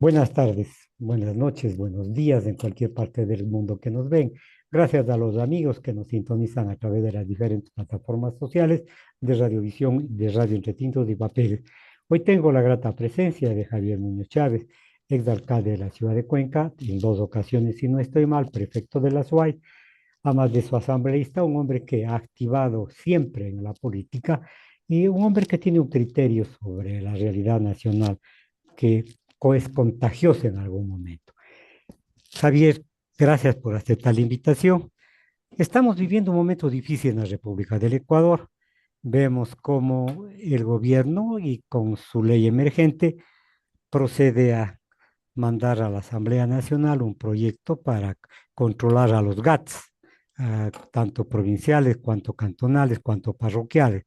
Buenas tardes, buenas noches, buenos días en cualquier parte del mundo que nos ven. Gracias a los amigos que nos sintonizan a través de las diferentes plataformas sociales de Radiovisión, de Radio Entre Tintos y Papeles. Hoy tengo la grata presencia de Javier Muñoz Chávez, exalcalde de la ciudad de Cuenca, en dos ocasiones, si no estoy mal, prefecto de la SUAY, además de su asambleísta, un hombre que ha activado siempre en la política y un hombre que tiene un criterio sobre la realidad nacional que es contagiosa en algún momento. Javier, gracias por aceptar la invitación. Estamos viviendo un momento difícil en la República del Ecuador. Vemos cómo el gobierno y con su ley emergente procede a mandar a la Asamblea Nacional un proyecto para controlar a los GATS, tanto provinciales, cuanto cantonales, cuanto parroquiales.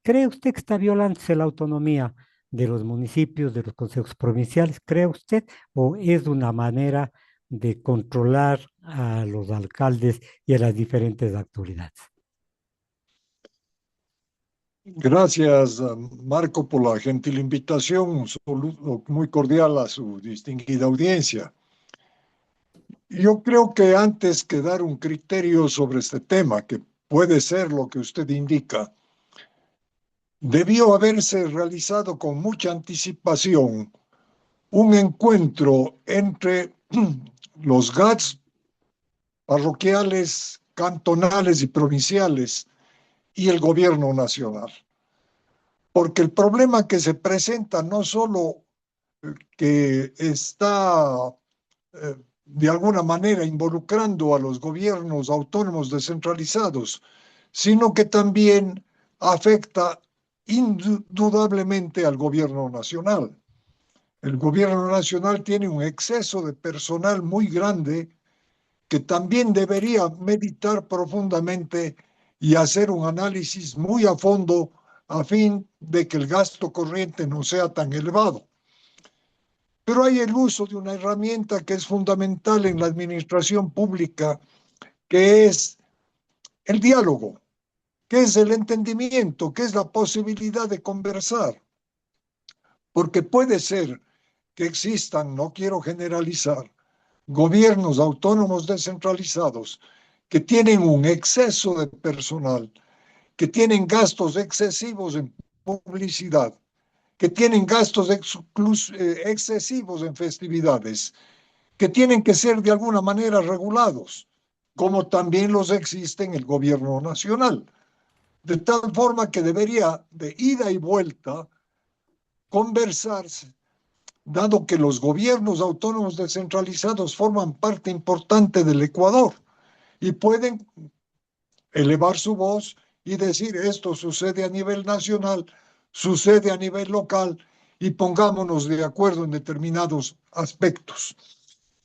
¿Cree usted que está violándose la autonomía de los municipios, de los consejos provinciales? ¿Cree usted? ¿O es una manera de controlar a los alcaldes y a las diferentes autoridades? Gracias, Marco, por la gentil invitación. Un saludo muy cordial a su distinguida audiencia. Yo creo que antes que dar un criterio sobre este tema, que puede ser lo que usted indica, debió haberse realizado con mucha anticipación un encuentro entre los GATS parroquiales, cantonales y provinciales y el gobierno nacional. Porque el problema que se presenta no solo que está de alguna manera involucrando a los gobiernos autónomos descentralizados, sino que también afecta indudablemente al gobierno nacional. El gobierno nacional tiene un exceso de personal muy grande que también debería meditar profundamente y hacer un análisis muy a fondo a fin de que el gasto corriente no sea tan elevado. Pero hay el uso de una herramienta que es fundamental en la administración pública, que es el diálogo, que es el entendimiento, que es la posibilidad de conversar. Porque puede ser que existan, no quiero generalizar, gobiernos autónomos descentralizados que tienen un exceso de personal, que tienen gastos excesivos en publicidad, que tienen gastos excesivos en festividades, que tienen que ser de alguna manera regulados, como también los existe en el gobierno nacional. De tal forma que debería de ida y vuelta conversarse, dado que los gobiernos autónomos descentralizados forman parte importante del Ecuador y pueden elevar su voz y decir esto sucede a nivel nacional, sucede a nivel local y pongámonos de acuerdo en determinados aspectos.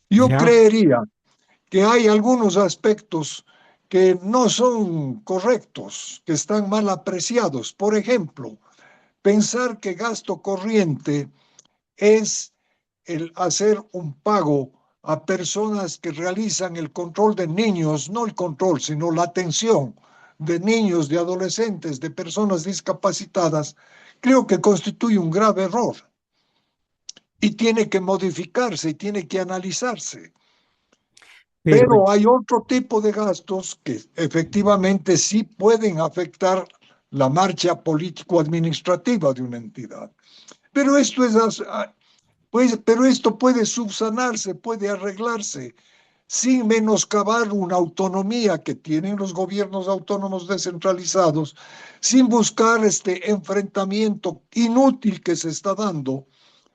Yo Ya, creería que hay algunos aspectos que no son correctos, que están mal apreciados. Por ejemplo, pensar que gasto corriente es el hacer un pago a personas que realizan el control de niños, no el control, sino la atención de niños, de adolescentes, de personas discapacitadas, creo que constituye un grave error y tiene que modificarse y tiene que analizarse. pero Pero hay otro tipo de gastos que efectivamente sí pueden afectar la marcha político-administrativa de una entidad. Pero esto es, pero esto puede subsanarse, puede arreglarse, sin menoscabar una autonomía que tienen los gobiernos autónomos descentralizados, sin buscar este enfrentamiento inútil que se está dando,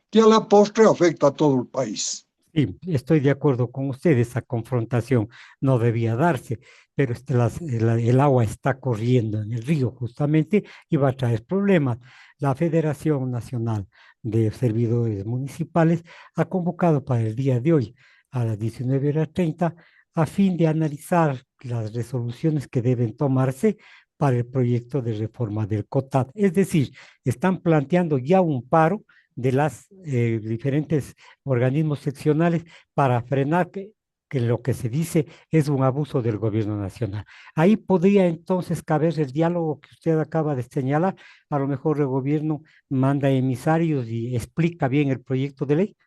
que a la postre afecta a todo el país. sí, estoy de acuerdo con usted, esa confrontación no debía darse, pero el agua está corriendo en el río justamente y va a traer problemas. La Federación Nacional de Servidores Municipales ha convocado para el día de hoy a las 19:30 a fin de analizar las resoluciones que deben tomarse para el proyecto de reforma del COTAD. Es decir, están planteando ya un paro de las diferentes organismos seccionales para frenar que lo que se dice es un abuso del gobierno nacional. Ahí podría entonces caber el diálogo que usted acaba de señalar. A lo mejor el gobierno manda emisarios y explica bien el proyecto de ley.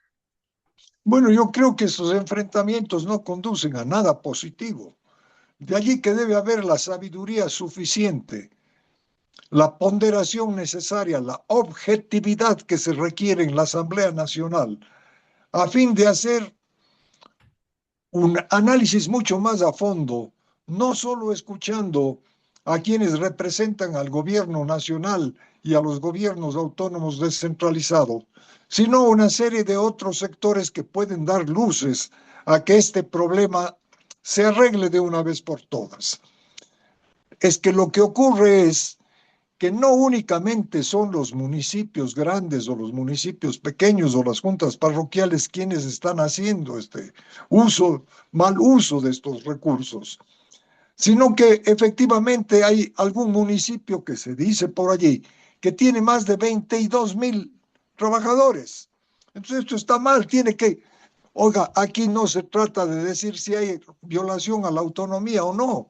Bueno, yo creo que estos enfrentamientos no conducen a nada positivo. De allí que debe haber la sabiduría suficiente, la ponderación necesaria, la objetividad que se requiere en la Asamblea Nacional, a fin de hacer un análisis mucho más a fondo, no solo escuchando a quienes representan al gobierno nacional y a los gobiernos autónomos descentralizados, sino una serie de otros sectores que pueden dar luces a que este problema se arregle de una vez por todas. Es que lo que ocurre es que no únicamente son los municipios grandes o los municipios pequeños o las juntas parroquiales quienes están haciendo este mal uso de estos recursos, sino que efectivamente hay algún municipio que se dice por allí que tiene más de 22,000 trabajadores. Entonces esto está mal, oiga, aquí no se trata de decir si hay violación a la autonomía o no,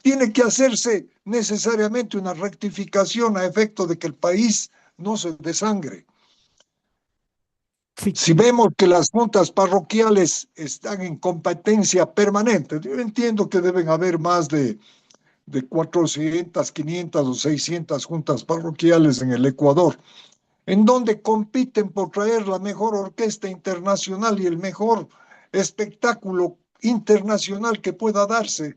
tiene que hacerse necesariamente una rectificación a efecto de que el país no se desangre. Sí, Si vemos que las juntas parroquiales están en competencia permanente, yo entiendo que deben haber más de 400, 500 o 600 juntas parroquiales en el Ecuador, en donde compiten por traer la mejor orquesta internacional y el mejor espectáculo internacional que pueda darse,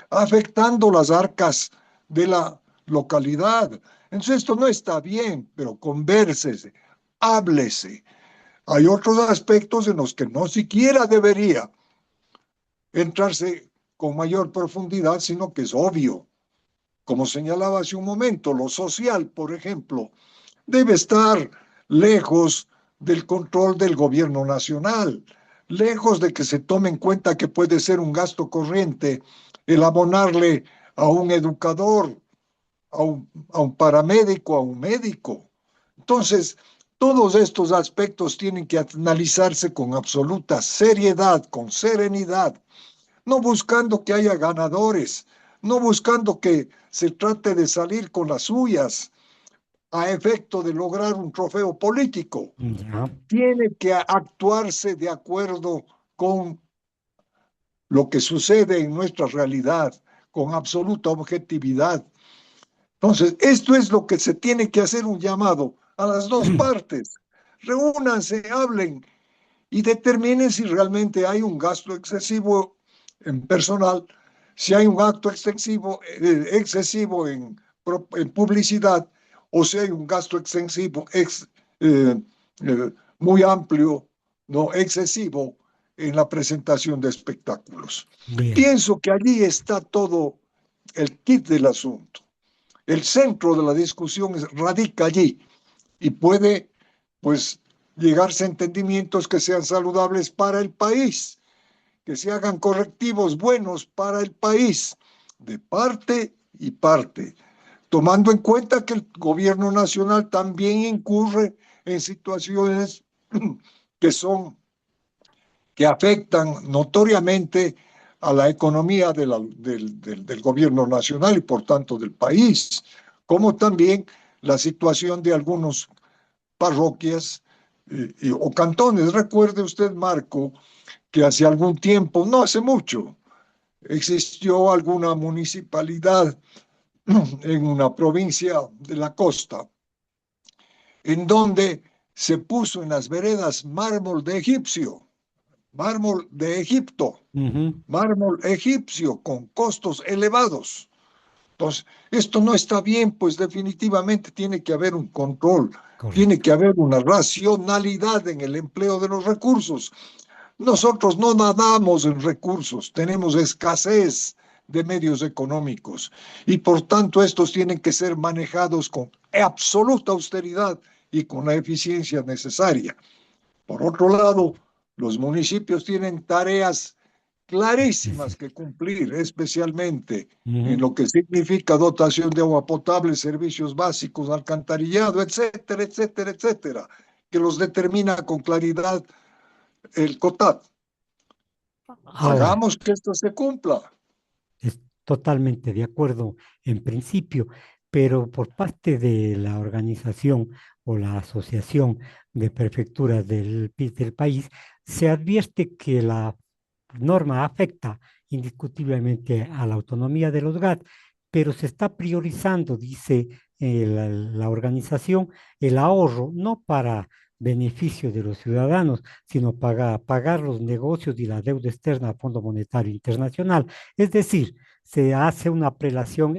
afectando las arcas de la localidad. Entonces esto no está bien, pero convérsese, háblese. Hay otros aspectos en los que no siquiera debería entrarse con mayor profundidad, sino que es obvio. Como señalaba hace un momento, lo social, por ejemplo, debe estar lejos del control del gobierno nacional, lejos de que se tome en cuenta que puede ser un gasto corriente el abonarle a un educador, a un paramédico, a un médico. Entonces, todos estos aspectos tienen que analizarse con absoluta seriedad, con serenidad, no buscando que haya ganadores, no buscando que se trate de salir con las suyas a efecto de lograr un trofeo político. ya. Tiene que actuarse de acuerdo con lo que sucede en nuestra realidad, con absoluta objetividad. Entonces, esto es lo que se tiene que hacer un llamado a las dos partes. Reúnanse, hablen y determinen si realmente hay un gasto excesivo en personal, si hay un gasto excesivo en publicidad o si hay un gasto excesivo, muy amplio, no excesivo, en la presentación de espectáculos. Bien. Pienso que allí está todo el kit del asunto. El centro de la discusión radica allí y puede, pues, llegarse a entendimientos que sean saludables para el país, que se hagan correctivos buenos para el país, de parte y parte, tomando en cuenta que el gobierno nacional también incurre en situaciones que son, que afectan notoriamente a la economía del gobierno nacional y por tanto del país, como también la situación de algunos parroquias o cantones. Recuerde usted, Marco, que hace algún tiempo, no hace mucho, existió alguna municipalidad en una provincia de la costa, en donde se puso en las veredas mármol de Egipto, Ujú, mármol egipcio con costos elevados. Entonces, esto no está bien, pues definitivamente tiene que haber un control, tiene correcto. que haber una racionalidad en el empleo de los recursos. Nosotros no nadamos en recursos, tenemos escasez de medios económicos y por tanto estos tienen que ser manejados con absoluta austeridad y con la eficiencia necesaria. Por otro lado, los municipios tienen tareas clarísimas que Específico. cumplir, especialmente en Ujú. lo que significa dotación de agua potable, servicios básicos, alcantarillado, etcétera, etcétera, etcétera, que los determina con claridad el COTAD. Ahora, Hagamos que esto se cumpla. es totalmente de acuerdo en principio, pero por parte de la organización o la asociación de prefecturas del país, se advierte que la norma afecta indiscutiblemente a la autonomía de los GAT, pero se está priorizando, dice la organización, el ahorro, no para beneficio de los ciudadanos, sino para pagar los negocios y la deuda externa al Fondo Monetario Internacional. Es decir, se hace una prelación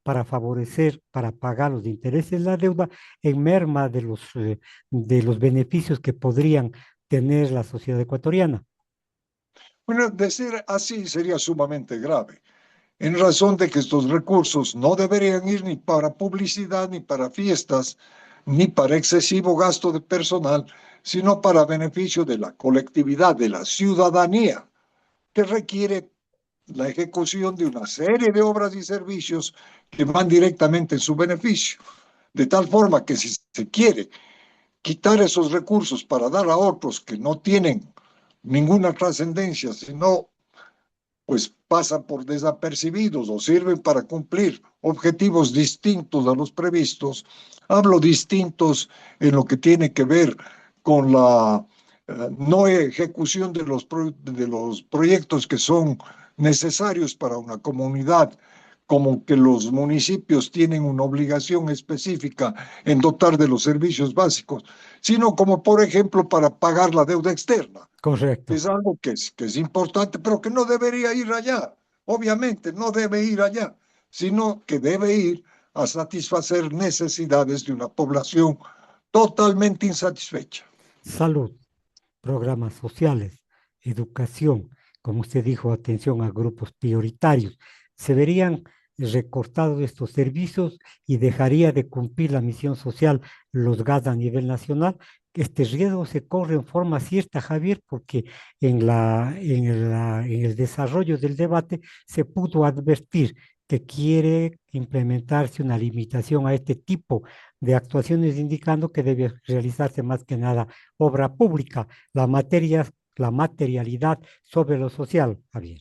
para favorecer, para pagar los intereses de la deuda en merma de los beneficios que podrían tener la sociedad ecuatoriana. Bueno, decir así sería sumamente grave, en razón de que estos recursos no deberían ir ni para publicidad, ni para fiestas, ni para excesivo gasto de personal, sino para beneficio de la colectividad, de la ciudadanía, que requiere la ejecución de una serie de obras y servicios que van directamente en su beneficio. De tal forma que si se quiere quitar esos recursos para dar a otros que no tienen ninguna trascendencia, sino pues pasan por desapercibidos o sirven para cumplir objetivos distintos a los previstos. Hablo distintos en lo que tiene que ver con la no ejecución de los proyectos que son necesarios para una comunidad, como que los municipios tienen una obligación específica en dotar de los servicios básicos, sino como por ejemplo para pagar la deuda externa, que Correcto. es algo que es importante, pero que no debería ir allá. Obviamente no debe ir allá, sino que debe ir a satisfacer necesidades de una población totalmente insatisfecha. Salud, programas sociales, educación, como usted dijo, atención a grupos prioritarios. Se verían recortados estos servicios y dejaría de cumplir la misión social los GAD a nivel nacional. Este riesgo se corre en forma cierta, Javier, porque en el desarrollo del debate se pudo advertir que quiere implementarse una limitación a este tipo de actuaciones, indicando que debe realizarse más que nada obra pública, la materialidad sobre lo social, Javier.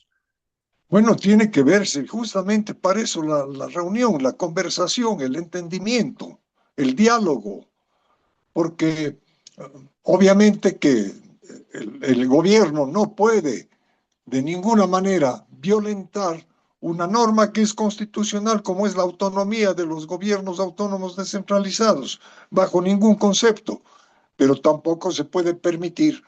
Bueno, tiene que verse justamente para eso la reunión, la conversación, el entendimiento, el diálogo, porque obviamente que el gobierno no puede de ninguna manera violentar una norma que es constitucional como es la autonomía de los gobiernos autónomos descentralizados, bajo ningún concepto, pero tampoco se puede permitir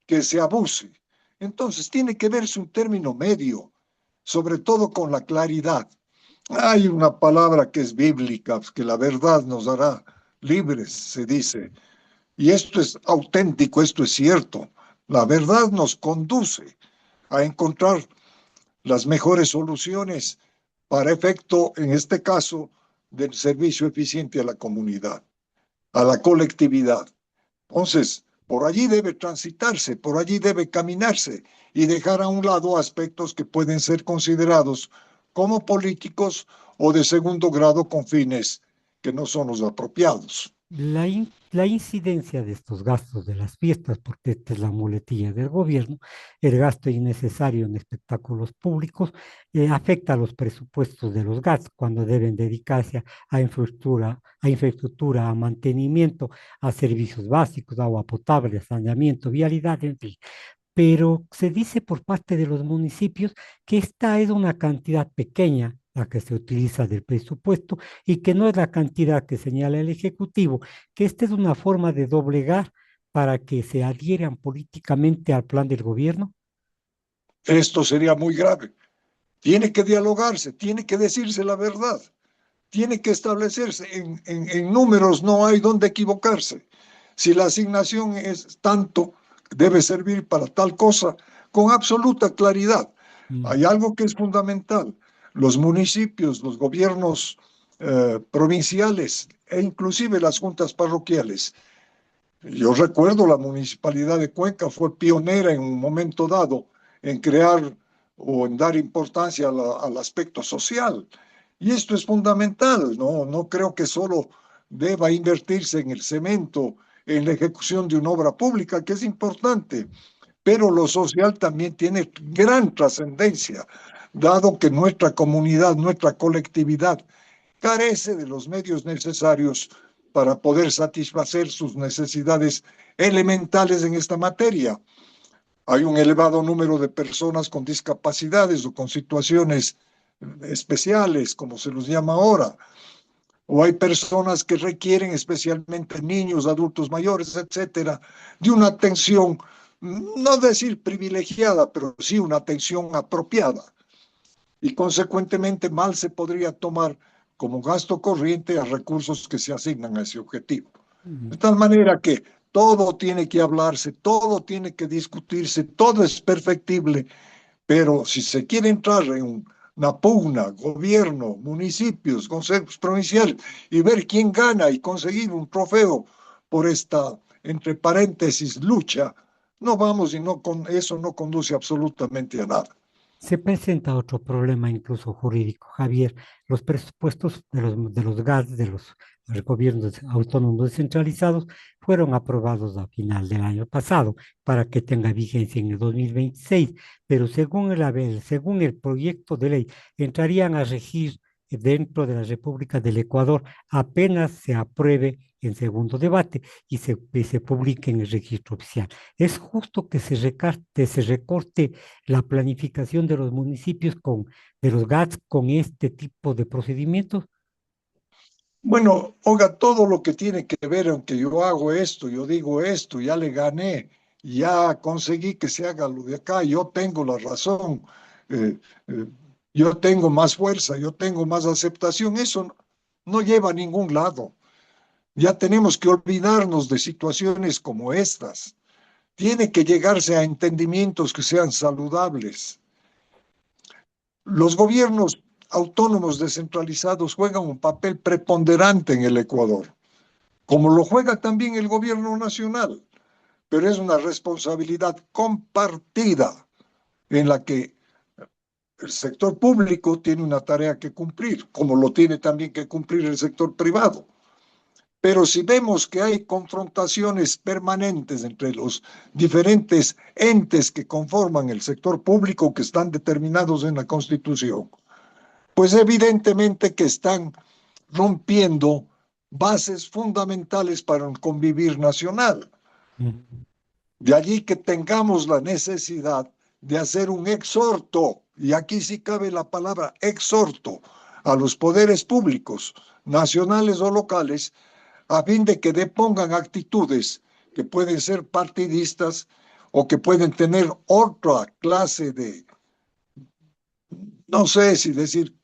que se abuse. Entonces tiene que verse un término medio, sobre todo con la claridad. Hay una palabra que es bíblica, que la verdad nos hará libres, se dice, y esto es auténtico, esto es cierto. La verdad nos conduce a encontrar las mejores soluciones para efecto, en este caso, del servicio eficiente a la comunidad, a la colectividad. Entonces, por allí debe transitarse, por allí debe caminarse y dejar a un lado aspectos que pueden ser considerados como políticos o de segundo grado con fines que no son los apropiados. La incidencia de estos gastos de las fiestas, porque esta es la muletilla del gobierno, el gasto innecesario en espectáculos públicos, afecta a los presupuestos de los GATS cuando deben dedicarse a infraestructura, a mantenimiento, a servicios básicos, agua potable, saneamiento, vialidad, en fin. Pero se dice por parte de los municipios que esta es una cantidad pequeña la que se utiliza del presupuesto y que no es la cantidad que señala el Ejecutivo, que esta es una forma de doblegar para que se adhieran políticamente al plan del gobierno. Esto sería muy grave. Tiene que dialogarse, tiene que decirse la verdad, tiene que establecerse. En números no hay donde equivocarse. Si la asignación es tanto, debe servir para tal cosa, con absoluta claridad. Mm. Hay algo que es fundamental. Los municipios, los gobiernos provinciales e inclusive las juntas parroquiales. Yo recuerdo la municipalidad de Cuenca fue pionera en un momento dado en crear o en dar importancia al aspecto social. Y esto es fundamental, ¿no? No creo que solo deba invertirse en el cemento, en la ejecución de una obra pública, que es importante, pero lo social también tiene gran trascendencia, dado que nuestra comunidad, nuestra colectividad, carece de los medios necesarios para poder satisfacer sus necesidades elementales en esta materia. Hay un elevado número de personas con discapacidades o con situaciones especiales, como se los llama ahora, o hay personas que requieren, especialmente niños, adultos mayores, etcétera, de una atención, no decir privilegiada, pero sí una atención apropiada. Y consecuentemente mal se podría tomar como gasto corriente a recursos que se asignan a ese objetivo. De tal manera que todo tiene que hablarse, todo tiene que discutirse, todo es perfectible, pero si se quiere entrar en una pugna, gobierno, municipios, consejos provinciales, y ver quién gana y conseguir un trofeo por esta, entre paréntesis, lucha, no vamos y eso no conduce absolutamente a nada. Se presenta otro problema incluso jurídico, Javier. Los presupuestos de los GAD, de los gobiernos autónomos descentralizados, fueron aprobados a final del año pasado para que tenga vigencia en el 2026, pero según el proyecto de ley, entrarían a regir dentro de la República del Ecuador apenas se apruebe en segundo debate y se publique en el registro oficial. Es justo que se recorte la planificación de los municipios de los GATS con este tipo de procedimientos. Bueno, oiga, todo lo que tiene que ver, aunque yo hago esto, yo digo esto, ya le gané, ya conseguí que se haga lo de acá, yo tengo la razón, eh, eh, yo tengo más fuerza, yo tengo más aceptación, eso no lleva a ningún lado. Ya tenemos que olvidarnos de situaciones como estas. Tiene que llegarse a entendimientos que sean saludables. Los gobiernos autónomos descentralizados juegan un papel preponderante en el Ecuador, como lo juega también el gobierno nacional, pero es una responsabilidad compartida en la que el sector público tiene una tarea que cumplir, como lo tiene también que cumplir el sector privado. Pero si vemos que hay confrontaciones permanentes entre los diferentes entes que conforman el sector público que están determinados en la Constitución, pues evidentemente que están rompiendo bases fundamentales para un convivir nacional. Mm. De allí que tengamos la necesidad de hacer un exhorto, y aquí sí cabe la palabra exhorto, a los poderes públicos, nacionales o locales, a fin de que depongan actitudes que pueden ser partidistas o que pueden tener otra clase de, no sé si decir,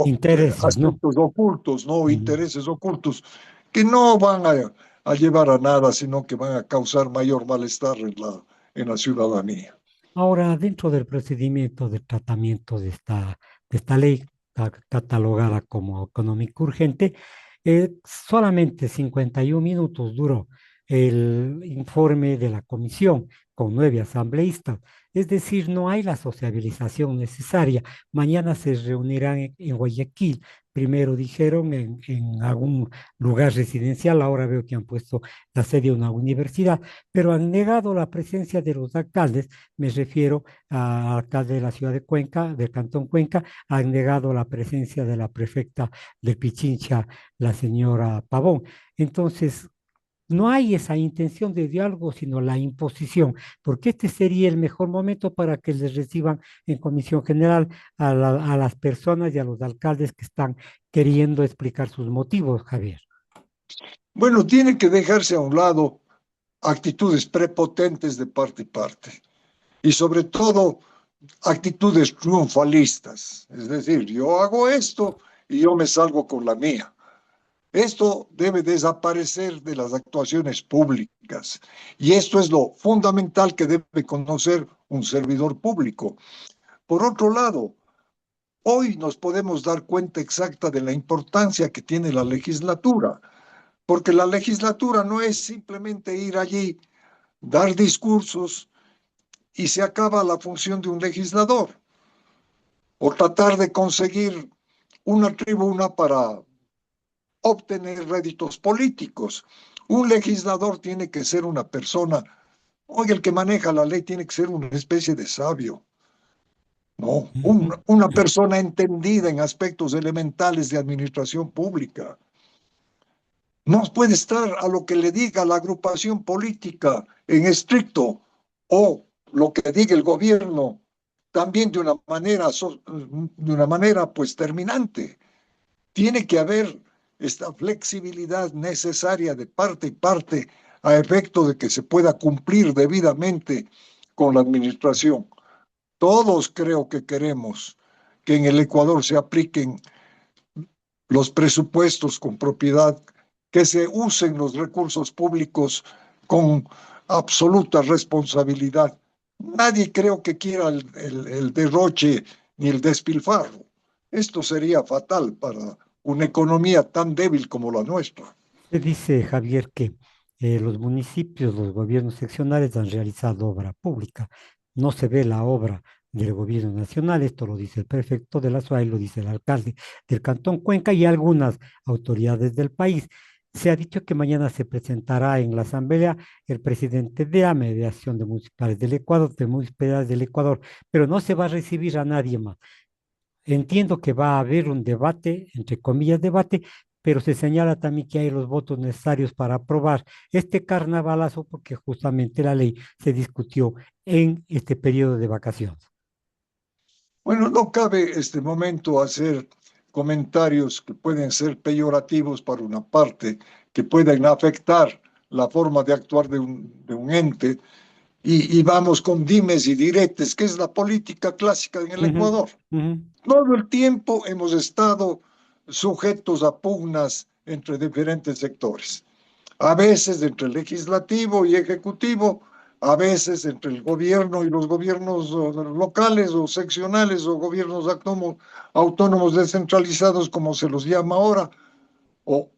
Intereses, ¿no? aspectos ocultos, ¿no? Mm. Intereses ocultos, que no van a llevar a nada, sino que van a causar mayor malestar en la ciudadanía. Ahora, dentro del procedimiento de tratamiento de esta ley catalogada como económico urgente, solamente 51 minutos duró el informe de la comisión con 9 asambleístas. Es decir, no hay la sociabilización necesaria. Mañana se reunirán en Guayaquil. Primero dijeron en algún lugar residencial, ahora veo que han puesto la sede de una universidad, pero han negado la presencia de los alcaldes. Me refiero al alcalde de la ciudad de Cuenca, del Cantón Cuenca, han negado la presencia de la prefecta de Pichincha, la señora Pavón. Entonces, no hay esa intención de diálogo, sino la imposición, porque este sería el mejor momento para que les reciban en comisión general a las personas y a los alcaldes que están queriendo explicar sus motivos, Javier. Bueno, tiene que dejarse a un lado actitudes prepotentes de parte y parte, y sobre todo actitudes triunfalistas, es decir, yo hago esto y yo me salgo con la mía. Esto debe desaparecer de las actuaciones públicas y esto es lo fundamental que debe conocer un servidor público. Por otro lado, hoy nos podemos dar cuenta exacta de la importancia que tiene la legislatura, porque la legislatura no es simplemente ir allí, dar discursos y se acaba la función de un legislador, o tratar de conseguir una tribuna para obtener réditos políticos. Un legislador tiene que ser una persona, oye, el que maneja la ley tiene que ser una especie de sabio, ¿no? Ujú. Una persona entendida en aspectos elementales de administración pública. No puede estar a lo que le diga la agrupación política en estricto o lo que diga el gobierno también de una manera pues terminante. Tiene que haber esta flexibilidad necesaria de parte y parte a efecto de que se pueda cumplir debidamente con la administración. Todos creo que queremos que en el Ecuador se apliquen los presupuestos con propiedad, que se usen los recursos públicos con absoluta responsabilidad. Nadie creo que quiera el derroche ni el despilfarro. Esto sería fatal para una economía tan débil como la nuestra. Se dice, Javier, que los municipios, los gobiernos seccionales han realizado obra pública. No se ve la obra del gobierno nacional, esto lo dice el prefecto de la SUAY, lo dice el alcalde del Cantón Cuenca y algunas autoridades del país. Se ha dicho que mañana se presentará en la Asamblea el presidente de la Mediación de Municipales del Ecuador, de Municipalidades del Ecuador, pero no se va a recibir a nadie más. Entiendo que va a haber un debate, entre comillas, debate, pero se señala también que hay los votos necesarios para aprobar este carnavalazo porque justamente la ley se discutió en este periodo de vacaciones. Bueno, no cabe este momento hacer comentarios que pueden ser peyorativos para una parte, que pueden afectar la forma de actuar de un ente, y vamos con dimes y diretes, que es la política clásica en el Ujú, Ecuador. ujú, Todo el tiempo hemos estado sujetos a pugnas entre diferentes sectores, a veces entre el legislativo y ejecutivo, a veces entre el gobierno y los gobiernos locales o seccionales o gobiernos autónomos descentralizados, como se los llama ahora, o,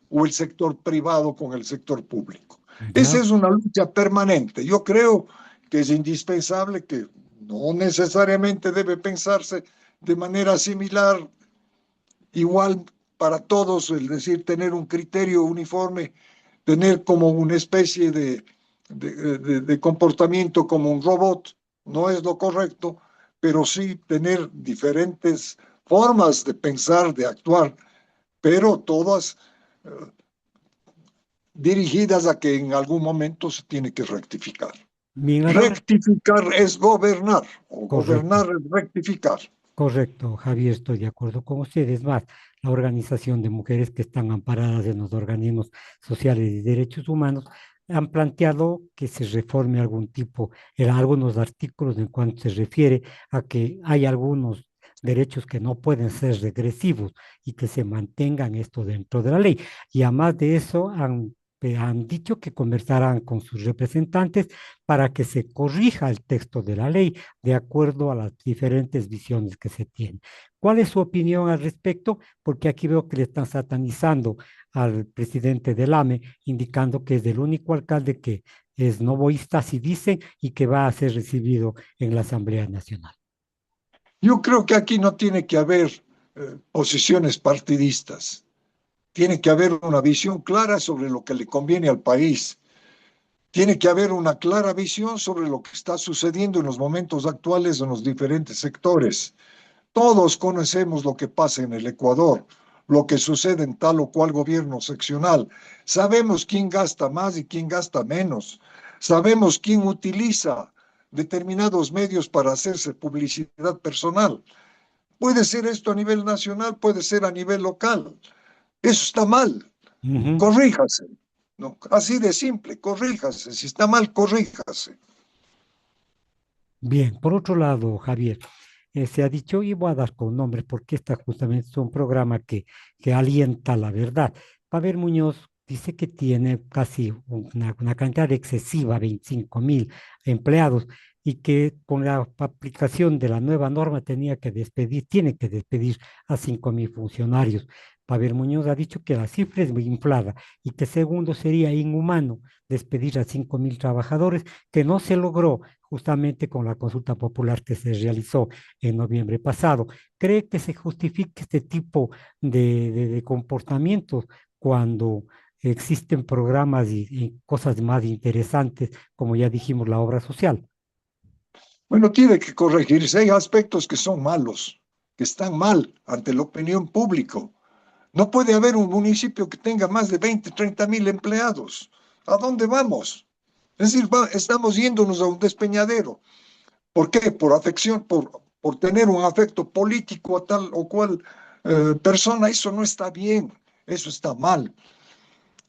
o el sector privado con el sector público. Esa ya. es una lucha permanente. Yo creo que es indispensable, que no necesariamente debe pensarse de manera similar, igual para todos, es decir, tener un criterio uniforme, tener como una especie de comportamiento como un robot, no es lo correcto, pero sí tener diferentes formas de pensar, de actuar, pero todas dirigidas a que en algún momento se tiene que rectificar. Bien, Rectificar es gobernar, o correcto. gobernar es rectificar. Correcto, Javier, estoy de acuerdo con ustedes. Más, la organización de mujeres que están amparadas en los organismos sociales y derechos humanos han planteado que se reforme algún tipo, en algunos artículos en cuanto se refiere a que hay algunos derechos que no pueden ser regresivos y que se mantengan esto dentro de la ley. Y además de eso, han dicho que conversarán con sus representantes para que se corrija el texto de la ley de acuerdo a las diferentes visiones que se tienen. ¿Cuál es su opinión al respecto? Porque aquí veo que le están satanizando al presidente del AME, indicando que es el único alcalde que es novoísta, así dicen, y que va a ser recibido en la Asamblea Nacional. Yo creo que aquí no tiene que haber posiciones partidistas. Tiene que haber una visión clara sobre lo que le conviene al país. Tiene que haber una clara visión sobre lo que está sucediendo en los momentos actuales en los diferentes sectores. Todos conocemos lo que pasa en el Ecuador, lo que sucede en tal o cual gobierno seccional. Sabemos quién gasta más y quién gasta menos. Sabemos quién utiliza determinados medios para hacerse publicidad personal. Puede ser esto a nivel nacional, puede ser a nivel local. Eso está mal, Ujú. corríjase. ¿No? Así de simple, corríjase. Si está mal, corríjase. Bien, por otro lado, Javier, se ha dicho, y voy a dar con nombres porque esta justamente es un programa que alienta la verdad. Pavel Muñoz dice que tiene casi una cantidad excesiva, 25.000 empleados, y que con la aplicación de la nueva norma tiene que despedir a 5.000 funcionarios. Pavel Muñoz ha dicho que la cifra es muy inflada y que segundo sería inhumano despedir a 5.000 trabajadores, que no se logró justamente con la consulta popular que se realizó en noviembre pasado. ¿Cree que se justifica este tipo de comportamientos cuando existen programas y cosas más interesantes, como ya dijimos, la obra social? Bueno, tiene que corregirse. Hay aspectos que son malos, que están mal ante la opinión pública. No puede haber un municipio que tenga más de 20, 30.000 empleados. ¿A dónde vamos? Es decir, estamos yéndonos a un despeñadero. ¿Por qué? Por afección, por tener un afecto político a tal o cual persona. Eso no está bien, eso está mal.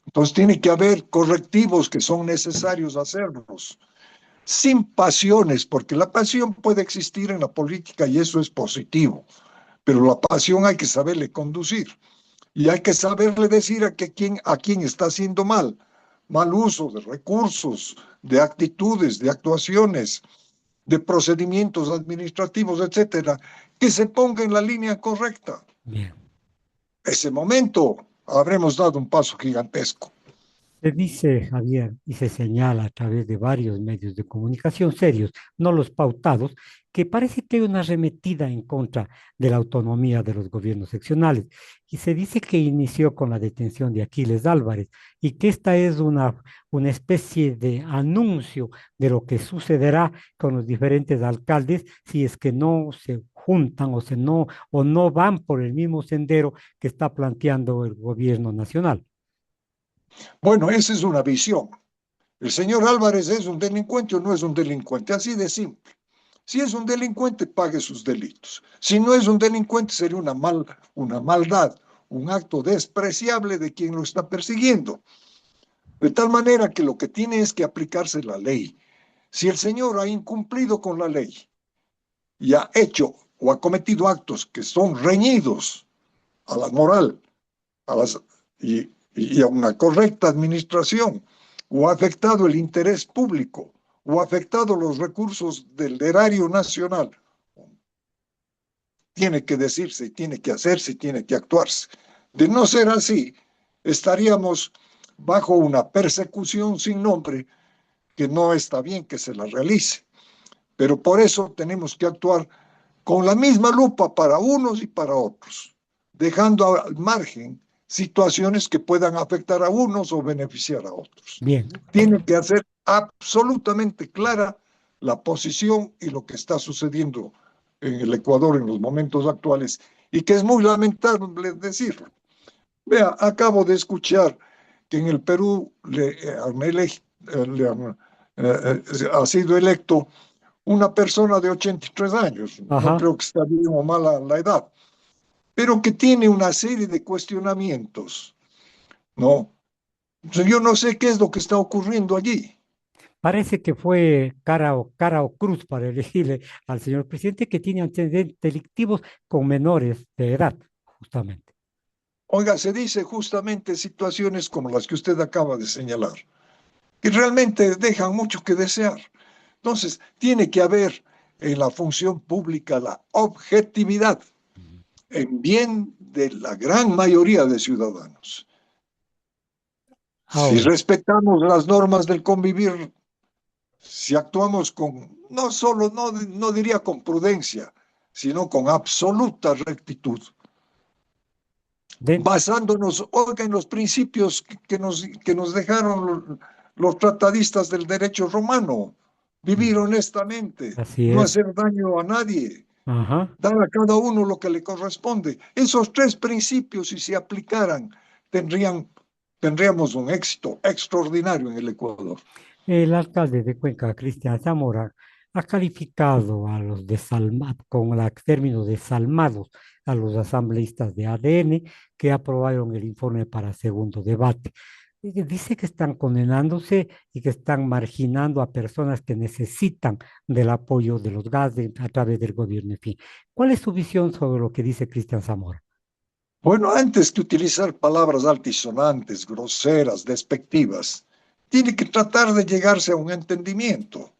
Entonces tiene que haber correctivos que son necesarios hacerlos, sin pasiones, porque la pasión puede existir en la política y eso es positivo, pero la pasión hay que saberle conducir y hay que saberle decir a quién está haciendo mal uso de recursos, de actitudes, de actuaciones, de procedimientos administrativos, etcétera, que se ponga en la línea correcta. Bien. Ese momento habremos dado un paso gigantesco. Se dice, Javier, y se señala a través de varios medios de comunicación serios, no los pautados, que parece que hay una arremetida en contra de la autonomía de los gobiernos seccionales. Y se dice que inició con la detención de Aquiles Álvarez y que esta es una especie de anuncio de lo que sucederá con los diferentes alcaldes si es que no se juntan o no van por el mismo sendero que está planteando el gobierno nacional. Bueno, esa es una visión. ¿El señor Álvarez es un delincuente o no es un delincuente? Así de simple. Si es un delincuente, pague sus delitos. Si no es un delincuente, sería una maldad, un acto despreciable de quien lo está persiguiendo. De tal manera que lo que tiene es que aplicarse la ley. Si el señor ha incumplido con la ley y ha hecho o ha cometido actos que son reñidos a la moral a las, y a una correcta administración, o ha afectado el interés público, o ha afectado los recursos del erario nacional, tiene que decirse, tiene que hacerse, tiene que actuarse. De no ser así, estaríamos bajo una persecución sin nombre que no está bien que se la realice. Pero por eso tenemos que actuar con la misma lupa para unos y para otros, dejando al margen situaciones que puedan afectar a unos o beneficiar a otros. Bien, Tiene que hacer absolutamente clara la posición y lo que está sucediendo en el Ecuador en los momentos actuales y que es muy lamentable decirlo. Vea, acabo de escuchar que en el Perú ha sido electo una persona de 83 años, no ajá. creo que está bien o mala la edad, pero que tiene una serie de cuestionamientos, ¿no? Yo no sé qué es lo que está ocurriendo allí. Parece que fue cara o cruz para elegirle al señor presidente que tiene antecedentes delictivos con menores de edad, justamente. Oiga, se dice justamente situaciones como las que usted acaba de señalar, que realmente dejan mucho que desear. Entonces, tiene que haber en la función pública la objetividad Ujú. en bien de la gran mayoría de ciudadanos. Si Ahora, respetamos las normas del convivir, si actuamos con, no solo, no diría con prudencia, sino con absoluta rectitud, den- basándonos, oiga, en los principios que nos dejaron los tratadistas del derecho romano, vivir ujú, honestamente, así no es. hacer daño a nadie, Ajá. dar a cada uno lo que le corresponde. Esos tres principios, si se aplicaran, tendríamos un éxito extraordinario en el Ecuador. El alcalde de Cuenca, Cristian Zamora, ha calificado a los desalmados, con el término desalmados, a los asambleístas de ADN que aprobaron el informe para segundo debate. Y que dice que están condenándose y que están marginando a personas que necesitan del apoyo de los GAS a través del gobierno. En fin, ¿cuál es su visión sobre lo que dice Cristian Zamora? Bueno, antes que utilizar palabras altisonantes, groseras, despectivas, tiene que tratar de llegarse a un entendimiento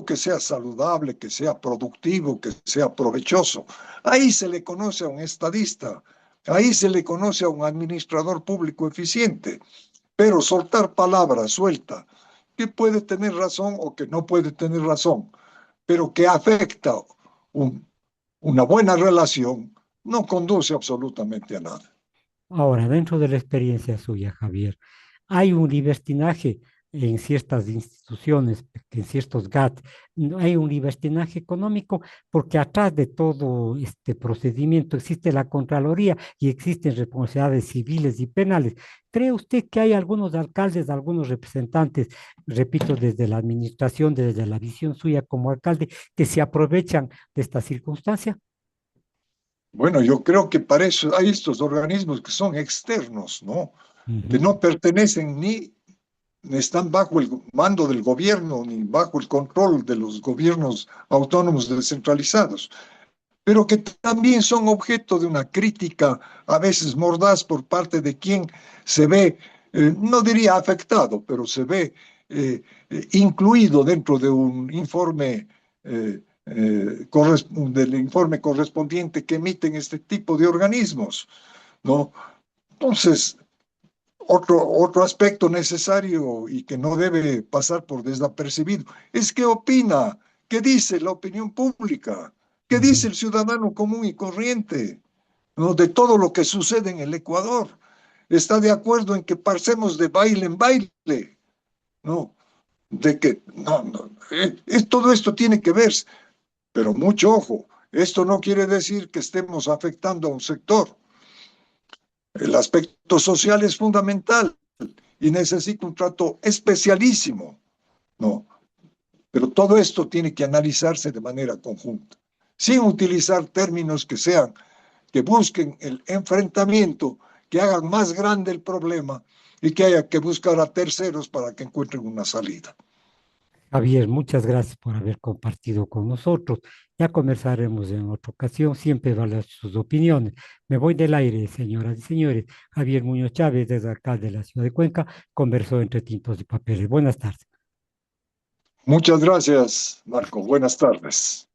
que sea saludable, que sea productivo, que sea provechoso. Ahí se le conoce a un estadista, ahí se le conoce a un administrador público eficiente, pero soltar palabras suelta, que puede tener razón o que no puede tener razón, pero que afecta un- una buena relación, no conduce absolutamente a nada. Ahora, dentro de la experiencia suya, Javier, hay un libertinaje en ciertas instituciones, en ciertos GATT, no hay un libertinaje económico porque atrás de todo este procedimiento existe la Contraloría y existen responsabilidades civiles y penales. ¿Cree usted que hay algunos alcaldes, algunos representantes, repito, desde la administración, desde la visión suya como alcalde, que se aprovechan de esta circunstancia? Bueno, yo creo que para eso hay estos organismos que son externos, ¿no? Que Ujú. no pertenecen ni están bajo el mando del gobierno ni bajo el control de los gobiernos autónomos descentralizados, pero que también son objeto de una crítica a veces mordaz por parte de quien se ve, no diría afectado, pero se ve incluido dentro de un informe, del informe correspondiente que emiten este tipo de organismos, ¿no? Entonces, otro aspecto necesario y que no debe pasar por desapercibido es qué opina, qué dice la opinión pública, qué dice Ujú. el ciudadano común y corriente, ¿no? De todo lo que sucede en el Ecuador. Está de acuerdo en que pasemos de baile en baile, ¿no? De que no, todo esto tiene que ver, pero mucho ojo, esto no quiere decir que estemos afectando a un sector. El aspecto social es fundamental y necesita un trato especialísimo, ¿no? Pero todo esto tiene que analizarse de manera conjunta, sin utilizar términos que sean, que busquen el enfrentamiento, que hagan más grande el problema y que haya que buscar a terceros para que encuentren una salida. Javier, muchas gracias por haber compartido con nosotros. Ya conversaremos en otra ocasión, siempre valen sus opiniones. Me voy del aire, señoras y señores. Javier Muñoz Chávez, desde alcalde de la ciudad de Cuenca, conversó entre tintos y papeles. Buenas tardes. Muchas gracias, Marco. Buenas tardes.